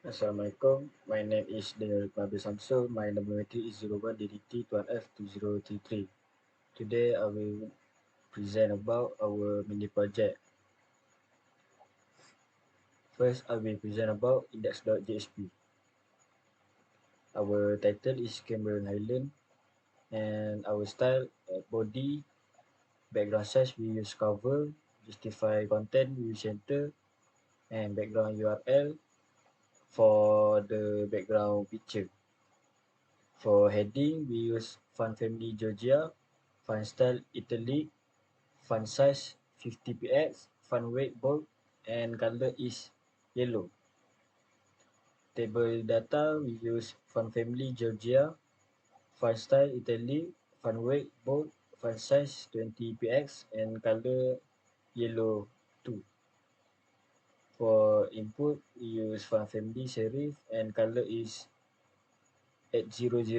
Assalamualaikum. My name is Daniel Nabil Samsul. My number matric is 01 DDT 12F2033. Today I will present about our mini project. First, I will present about index.jsp. Our title is Cameron Highland and our style body, background size we use cover, justify content we use center, and background URL for the background picture. For heading, we use Font Family Georgia, Font Style Italy, font size 50px, font weight bold, and color is yellow. Table data, we use Font Family Georgia, Font Style Italy, font weight bold, font size 20px, and color yellow too. For input, we use Font Family Serif, and color is at 00000.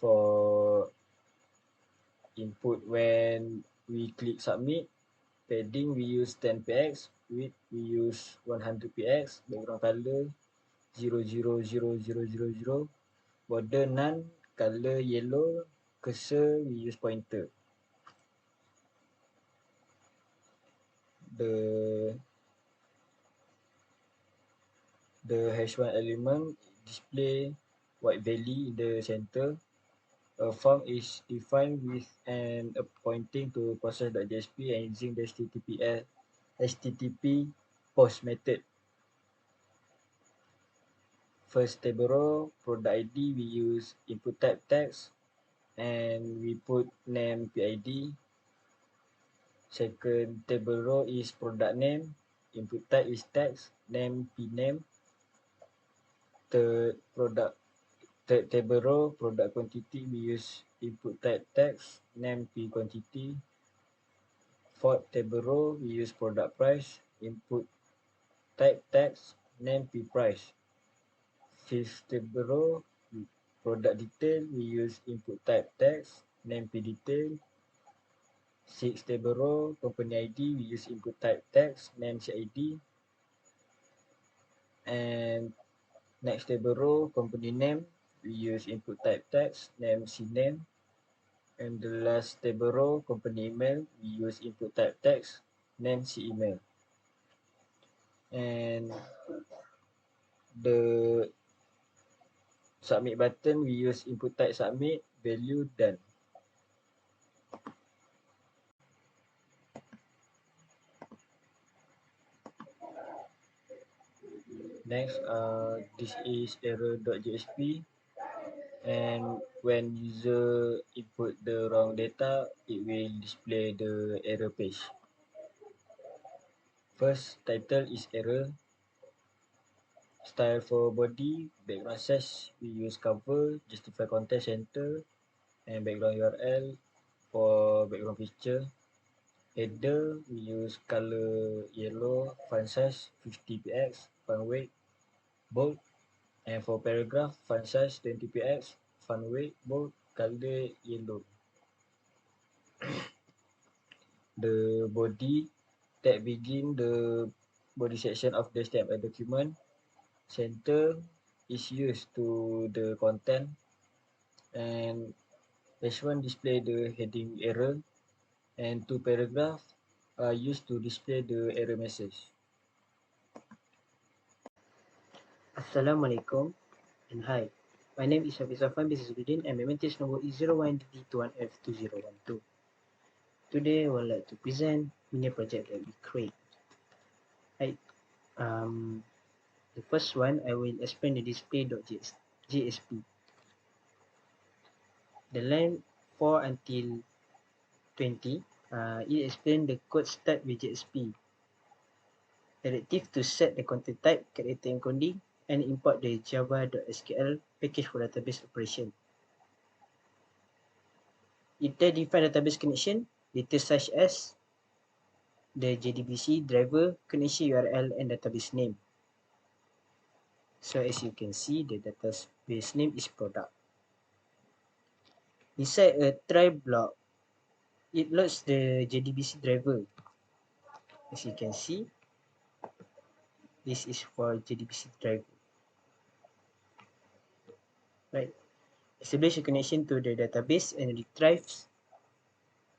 For input, when we click submit, padding we use 10px, width we use 100px, background color 00000, border none, color yellow, cursor we use pointer. The h1 element display white valley in the center. A form is defined with and pointing to process.jsp and using the HTTP post method. First table row, product ID, we use input type text and we put name PID. Second table row is product name, input type is text, name pname. Third table row, product quantity, we use input type text, name p quantity. Fourth table row, we use product price, input type text, name p price. Fifth table row, product detail, we use input type text, name p detail. Sixth table row, company ID, we use input type text, name CID. And next table row, company name, we use input type text, name CNAME. And the last table row, company email, we use input type text, name CEmail. And the submit button, we use input type submit, value done. Next, this is error.jsp, and when user input the wrong data, it will display the error page. First, title is error. Style for body, background size, we use cover, justify content center, and background URL for background picture. Header, we use color yellow, font size 50px, font weight bold. And for paragraph, font size 20px, font weight bold, color yellow. The body, tag begin the body section of the HTML document. Center is used to the content, and H1 display the heading error, and two paragraph are used to display the error message. Assalamualaikum and hi. My name is Hafiz Afan Bisisuddin and my maintenance number is 01D21F2012. Today I would like to present mini project that we create. Right. The first one I will explain the display.jsp. The line 4 until 20 it explains the code start with JSP. Directive to set the content type, character encoding, and import the java.sql package for database operation. It then define database connection, details such as the JDBC driver, connection URL, and database name. So as you can see, the database name is product. Inside a try block, it loads the JDBC driver. As you can see, This is for JDBC driver. Right. Establish a connection to the database and retrieves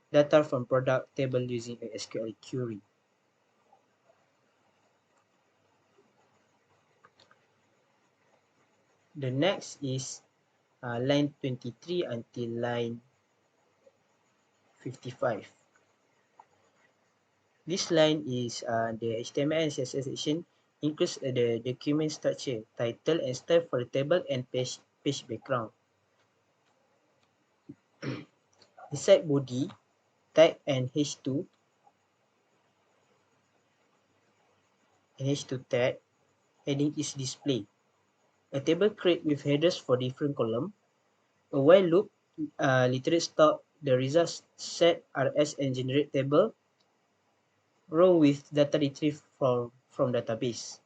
data from product table using a SQL query. The next is line 23 until line 55. This line is the HTML and CSS section includes the document structure, title and style for the table and page background. Inside body, type and H2 tag heading is display. A table create with headers for different column. A while loop literally stop the results set RS and generate table row with data retrieved from database.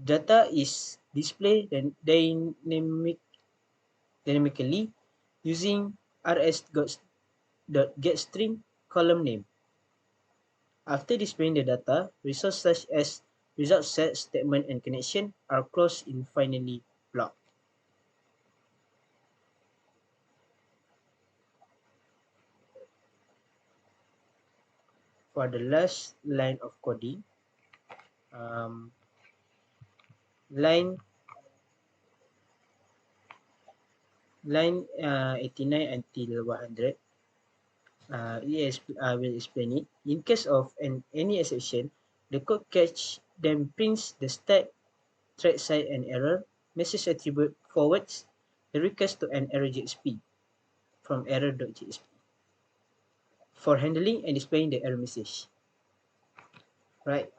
Data is displayed dynamically using rs.getString column name. After displaying the data, results such as result set, statement, and connection are closed in finally block. For the last line of coding, line 89 until 100, yes, I will explain it. In case of any exception, the code catch then prints the stack, thread side, and error message attribute forwards the request to an error.jsp from error.jsp for handling and displaying the error message. Right,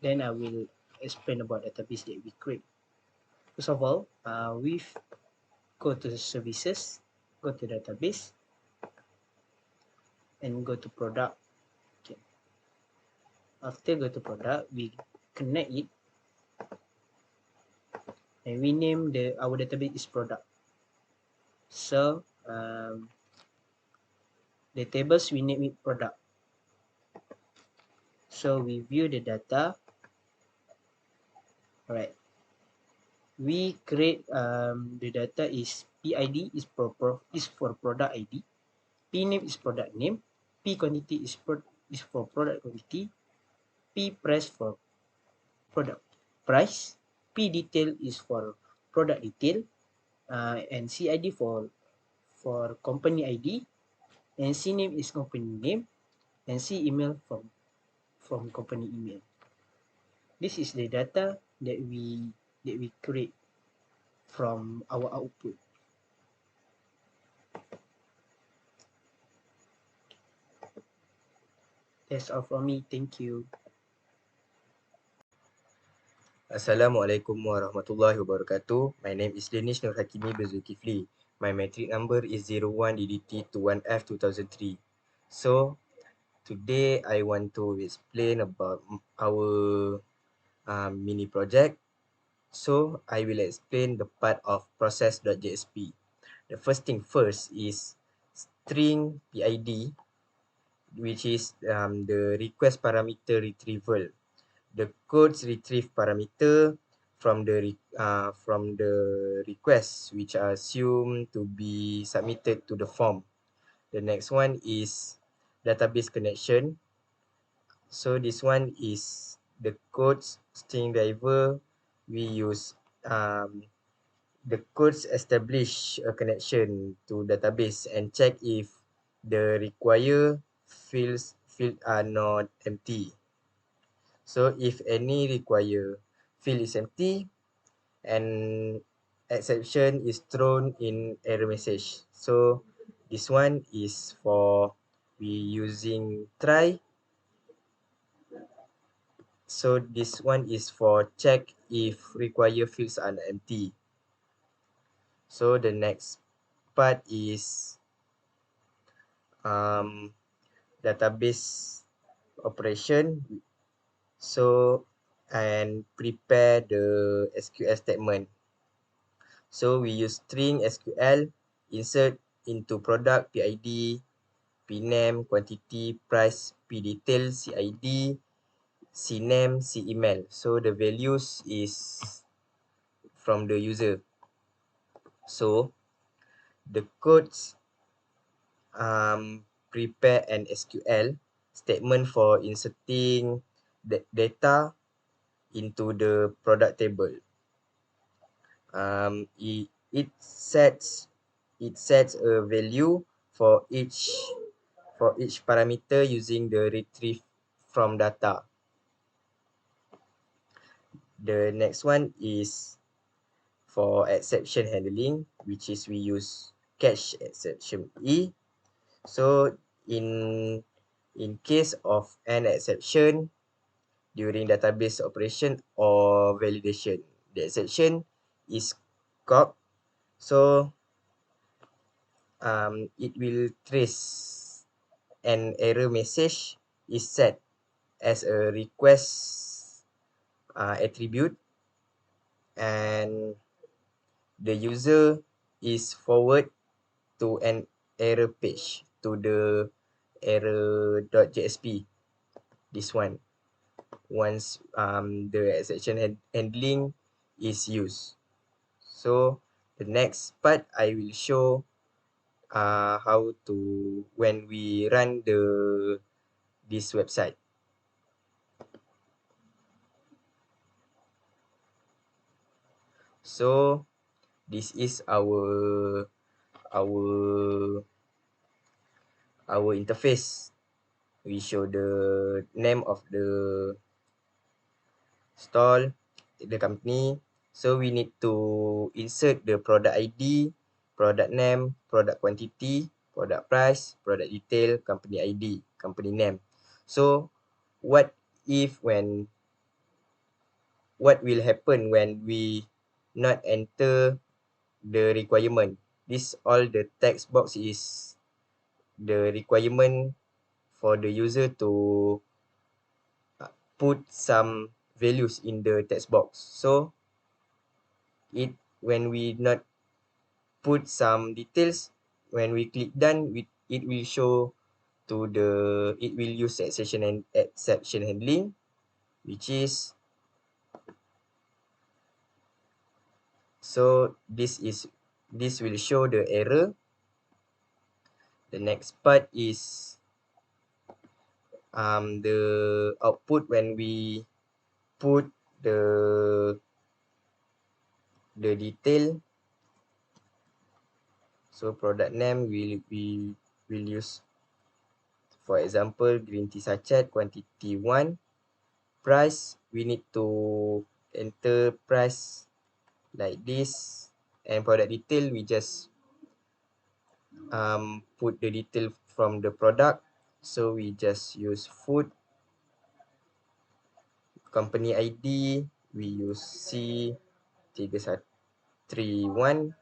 then I will explain about database that we create. First of all, we go to the services, go to database, and go to product. Okay. After go to product, we connect it, and we name our database is product. So the tables we name it product. So we view the data. Alright. We create the data is PID is for product ID, P name is product name, P quantity is for product quantity, P price for product price, P detail is for product detail, and CID for company ID, and C name is company name, and C email from company email. This is the data that we create from our output. That's all from me. Thank you. Assalamualaikum warahmatullahi wabarakatuh. My name is Danish Nur Hakimi bin Zulkifli. My metric number is 01DDT21F 2003. So, today I want to explain about our mini project. So, I will explain the part of process.jsp. The first thing first is string PID, which is the request parameter retrieval. The codes retrieve parameter from the requests which are assumed to be submitted to the form. The next one is database connection. So this one is the codes string driver. We use the codes establish a connection to database and check if the required field are not empty. So if any required field is empty, an exception is thrown in error message. So this one is for we using try. So this one is for check if required fields are empty. So the next part is database operation. So and prepare the SQL statement. So we use string SQL, insert into product PID, PNAME, quantity, price, P detail, CID, CNAME, CEmail. So the values is from the user. So the codes prepare an SQL statement for inserting the data into the product table. It sets a value for each parameter using the retrieve from data. The next one is for exception handling, which is we use catch exception E. So in case of an exception during database operation or validation, the exception is caught. So it will trace an error message is set as a request attribute, and the user is forward to an error page to the error.jsp. This one, once the exception handling is used. So the next part I will show how to when we run this website. So this is our interface. We show the name of the stall, the company. So we need to insert the product ID, product name, product quantity, product price, product detail, company ID, company name. So what will happen when we not enter the requirement? This all the text box is the requirement for the user to put some values in the text box. So when we not put some details, when we click done, it will show it will use exception handling, which is, so this will show the error. The next part is the output when we put the detail. So product name we will use, for example, green tea sachet quantity 1. Price, we need to enter price like this, and product detail we just put the detail from the product. So we just use food. Company ID we use C31.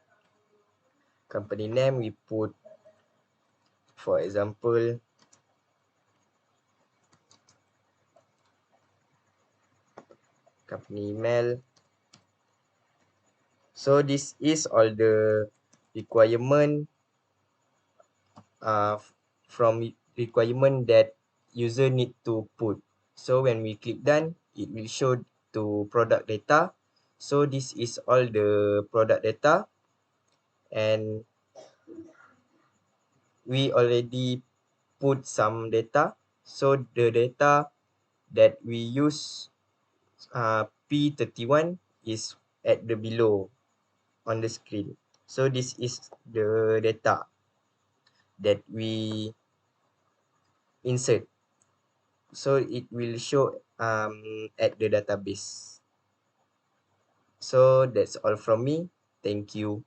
Company name we put, for example, company email. So this is all the requirement from requirement that user need to put. So when we click done, it will show to product data. So this is all the product data, and we already put some data. So the data that we use P31 is at the below on the screen. So this is the data that we insert. So it will show at the database. So that's all from me. Thank you.